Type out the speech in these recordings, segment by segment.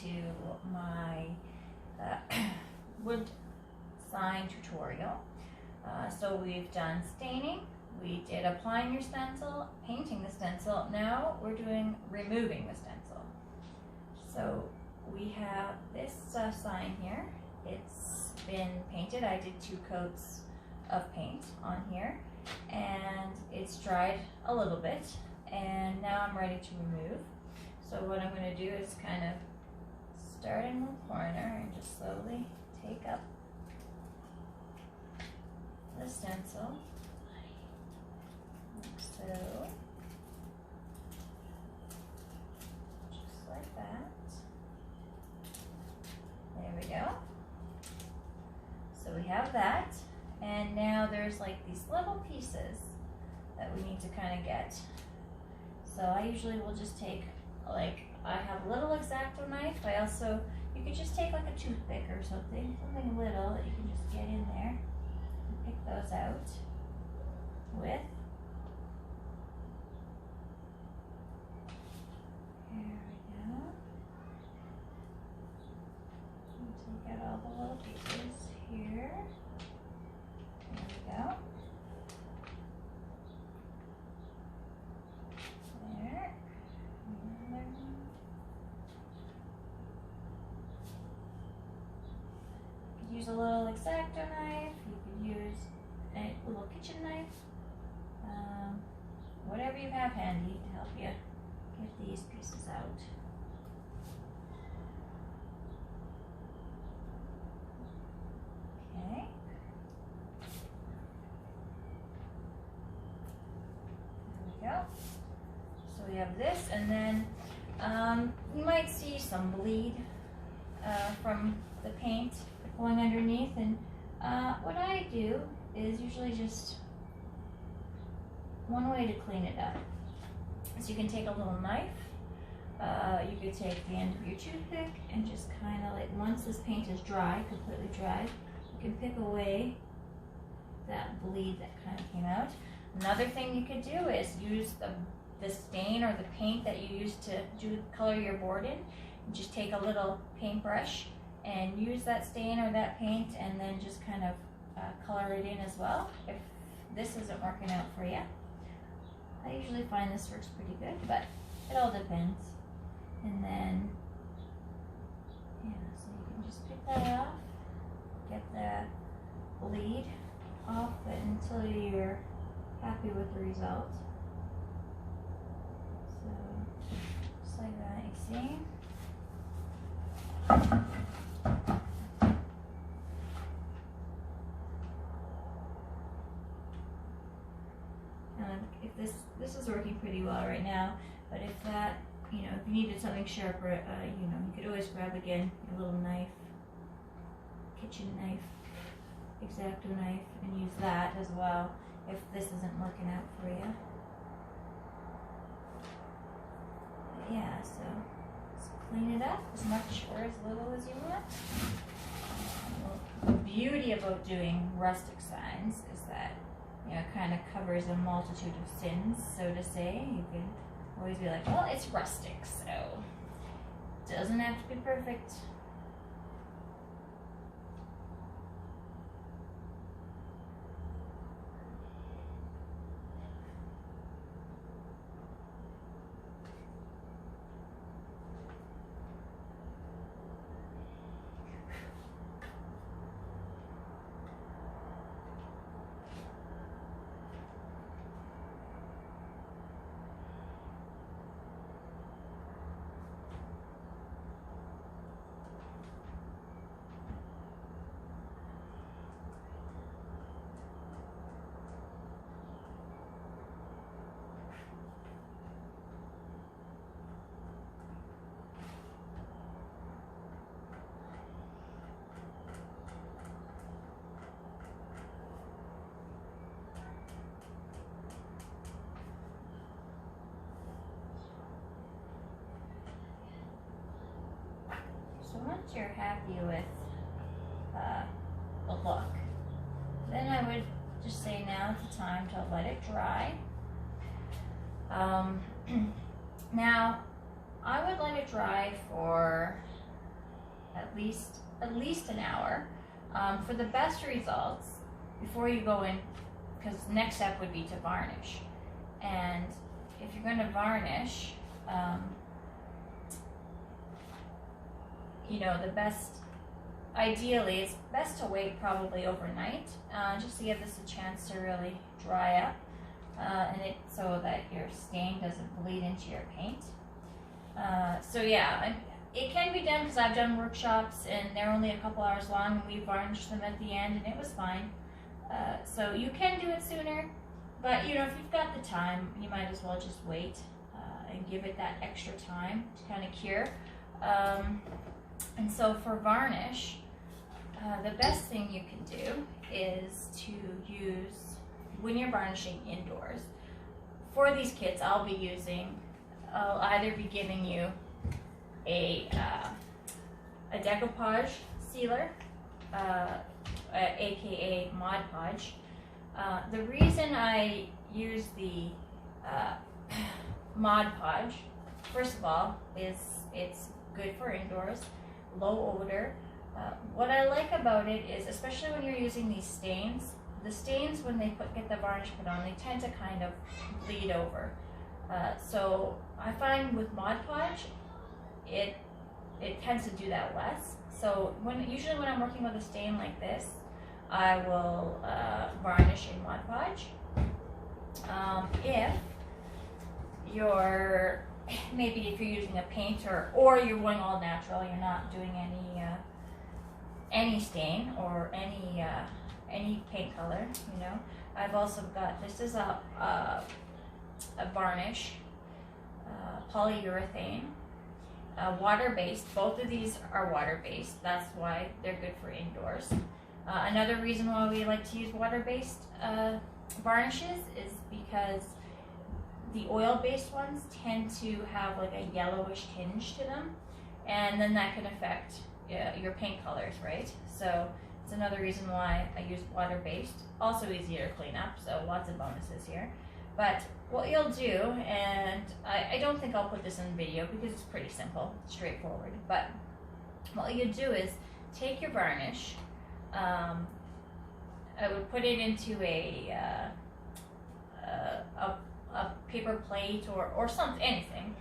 to my wood sign tutorial. So we've done staining, we did applying your stencil, painting the stencil. Now we're doing removing the stencil. So we have this sign here. It's been painted. I did 2 coats of paint on here, and it's dried a little bit, and now I'm ready to remove. So what I'm going to do is kind of start in one corner and just slowly take up the stencil, like so, just like that. There we go. So we have that, and now there's like these little pieces that we need to kind of get. So I usually will just take, like, I have a little X-Acto knife. You could just take like a toothpick or something little that you can just get in there and pick those out with. There we go. And take out all the little pieces here. There we go. There. You could use a little X-Acto knife. You could use a little kitchen knife. Whatever you have handy to help you get these pieces out. Okay. There we go. So we have this, and then you might see some bleed from the paint going underneath, and what I do is usually just one way to clean it up. So you can take a little knife, you could take the end of your toothpick and just kind of like, once this paint is dry, completely dry, you can pick away that bleed that kind of came out. Another thing you could do is use the stain or the paint that you use to color your board in. And just take a little paintbrush and use that stain or that paint, and then just kind of color it in as well, if this isn't working out for you. I usually find this works pretty good, but it all depends. And then, yeah, so you can just pick that off, get the bleed off it until you're happy with the result. So, just like that, you see? If this is working pretty well right now, but if that, if you needed something sharper, you could always grab again a little knife, kitchen knife, X-Acto knife, and use that as well if this isn't working out for you. But yeah, so just clean it up as much or as little as you want. The beauty about doing rustic signs is that it kind of covers a multitude of sins, so to say. You can always be like, well, it's rustic, so it doesn't have to be perfect. So once you're happy with the look, then I would just say now's the time to let it dry. Now, I would let it dry for at least an hour. For the best results, before you go in, because the next step would be to varnish. And if you're going to varnish, you know, ideally, it's best to wait probably overnight, just to give this a chance to really dry up, so that your stain doesn't bleed into your paint. So yeah, it can be done, because I've done workshops and they're only a couple hours long, and we varnished them at the end and it was fine. So you can do it sooner, but you know, if you've got the time, you might as well just wait and give it that extra time to kind of cure. And so for varnish, the best thing you can do is to use, when you're varnishing indoors, for these kits I'll either be giving you a decoupage sealer, aka Mod Podge. The reason I use the Mod Podge, first of all, is it's good for indoors, low odor. What I like about it is, especially when you're using these stains, the stains, when they get the varnish put on, they tend to kind of bleed over. So I find with Mod Podge, it tends to do that less. So usually when I'm working with a stain like this, I will varnish in Mod Podge. Maybe if you're using a painter, or you're going all natural, you're not doing any stain or any paint color, you know. I've also got, this is a varnish, polyurethane, water-based. Both of these are water-based. That's why they're good for indoors. Another reason why we like to use water-based varnishes is because the oil-based ones tend to have like a yellowish tinge to them, and then that can affect your paint colors, right? So it's another reason why I use water-based. Also easier to clean up, so lots of bonuses here. But what you'll do, and I don't think I'll put this in video because it's pretty simple, straightforward, but what you do is take your varnish, I would put it into a paper plate or something, anything.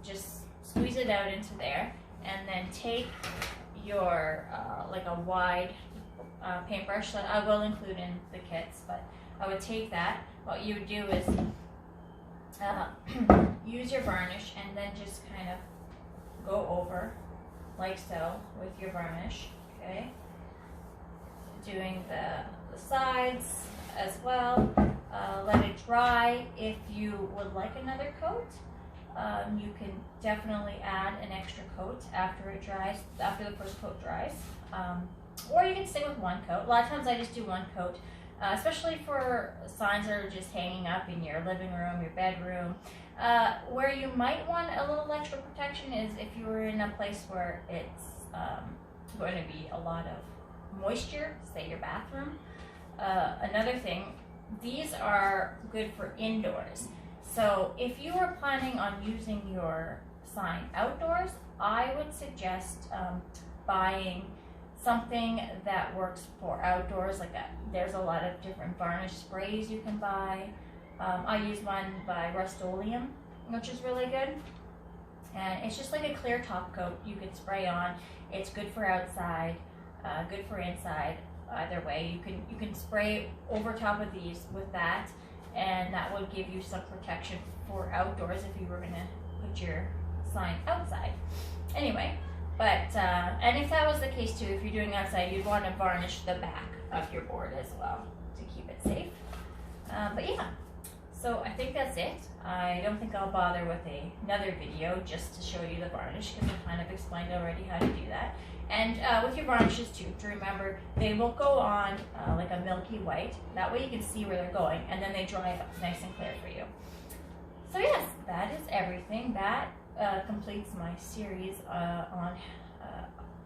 Just squeeze it out into there, and then take your like a wide paintbrush that I will include in the kits, but I would take that. What you would do is use your varnish and then just kind of go over like so with your varnish, okay? Doing the sides as well. Let it dry. If you would like another coat, you can definitely add an extra coat after it dries, after the first coat dries. Or you can stay with one coat. A lot of times I just do one coat, especially for signs that are just hanging up in your living room, your bedroom. Where you might want a little extra protection is if you were in a place where it's going to be a lot of moisture, say your bathroom. Another thing, these are good for indoors. So if you are planning on using your sign outdoors, I would suggest buying something that works for outdoors. There's a lot of different varnish sprays you can buy. I use one by Rust-Oleum, which is really good. And it's just like a clear top coat you could spray on. It's good for outside, good for inside. Either way, you can spray over top of these with that, and that would give you some protection for outdoors if you were going to put your sign outside. Anyway, but and if that was the case too, if you're doing outside, you'd want to varnish the back of your board as well to keep it safe. But yeah, so I think that's it. I don't think I'll bother with another video just to show you the varnish, because I kind of explained already how to do that. And with your varnishes too, to remember, they will go on like a milky white. That way you can see where they're going, and then they dry up nice and clear for you. So yes, that is everything. That completes my series on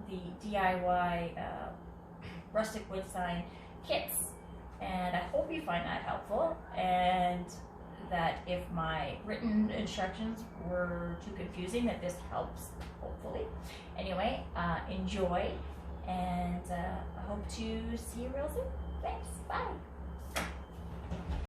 the DIY rustic wood sign kits. And I hope you find that helpful, and that if my written instructions were too confusing, that this helps, hopefully. Anyway. anyway, enjoy, and I hope to see you real soon. Thanks. Bye.